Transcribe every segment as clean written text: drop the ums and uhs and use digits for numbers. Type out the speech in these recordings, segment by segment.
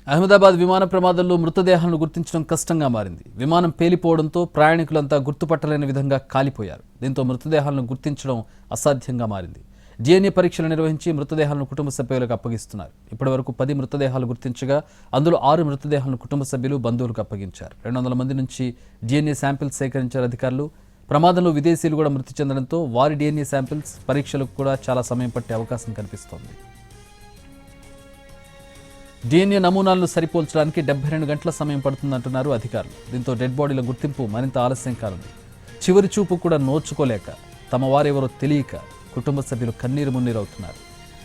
అహ్మదాబాద్ విమాన ప్రమాదంలో మృతదేహాలను గుర్తించడం కష్టంగా మారింది. విమానం పేలిపోవడంతో ప్రయాణికులంతా గుర్తుపట్టలేని విధంగా కాలిపోయారు. దీంతో మృతదేహాలను గుర్తించడం అసాధ్యంగా మారింది. DNA పరీక్షలు నిర్వహించి మృతదేహాలను కుటుంబ సభ్యులకు అప్పగిస్తున్నారు. ఇప్పటివరకు 10 మృతదేహాలు గుర్తించగా అందులో 6 మృతదేహాలను కుటుంబ సభ్యులు బంధువులకు అప్పగించారు. 200 మంది నుంచి DNA శాంపిల్స్ సేకరించారు అధికారులు. ప్రమాదంలో విదేశీయులు కూడా మృతి చెందడంతో వారి DNA శాంపిల్స్ పరీక్షలకు కూడా చాలా సమయం పట్టే అవకాశం కనిపిస్తోంది. DNA నమూనాలను సరిపోల్చడానికి 72 గంటల సమయం పడుతుందంటున్నారు అధికారులు. దీంతో డెడ్ బాడీల గుర్తింపు మరింత ఆలస్యం కానుంది. చివరి చూపు కూడా నోచుకోలేక తమ వారెవరో తెలియక కుటుంబ సభ్యులు కన్నీరు మున్నీరవుతున్నారు.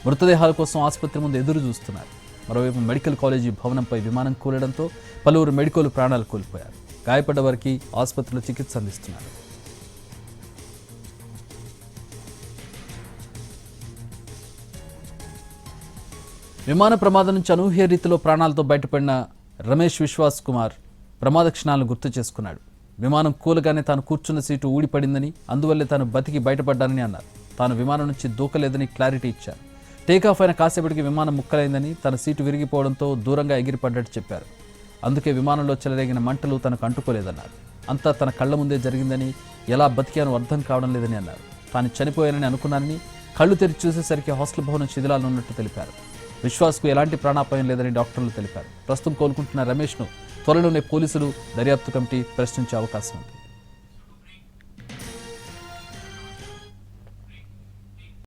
మృతదేహాల కోసం ఆసుపత్రి ముందు ఎదురు చూస్తున్నారు. మరోవైపు మెడికల్ కాలేజీ భవనంపై విమానం కూలడంతో పలువురు మెడికల్ ప్రాణాలు కోల్పోయారు. గాయపడ్డ వారికి ఆసుపత్రిలో చికిత్స అందిస్తున్నారు. విమాన ప్రమాదం నుంచి అనూహ్య రీతిలో ప్రాణాలతో బయటపడిన రమేష్ విశ్వాస్ కుమార్ ప్రమాద క్షణాలను గుర్తు చేసుకున్నాడు. విమానం కూలగానే తాను కూర్చున్న సీటు ఊడిపడిందని, అందువల్లే తాను బతికి బయటపడ్డానని అన్నారు. తాను విమానం నుంచి దూకలేదని క్లారిటీ ఇచ్చారు. టేకాఫ్ అయిన కాసేపటికి విమానం ముక్కలైందని, తన సీటు విరిగిపోవడంతో దూరంగా ఎగిరిపడ్డట్టు చెప్పారు. అందుకే విమానంలో చెలరేగిన మంటలు తనకు అంటుకోలేదన్నారు. అంతా తన కళ్ల ముందే జరిగిందని, ఎలా బతికానో అర్థం కావడం లేదని అన్నారు. తాను చనిపోయానని అనుకున్నానని, కళ్ళు తెరిచి చూసేసరికి హాస్టల్ భవనం శిథిలాలు ఉన్నట్టు తెలిపారు. విశ్వాస్కు ఎలాంటి ప్రాణాపాయం లేదని డాక్టర్లు తెలిపారు. ప్రస్తుతం కోలుకుంటున్న రమేష్ను త్వరలోనే పోలీసులు దర్యాప్తు కమిటీ ప్రశ్నించే అవకాశం ఉంది.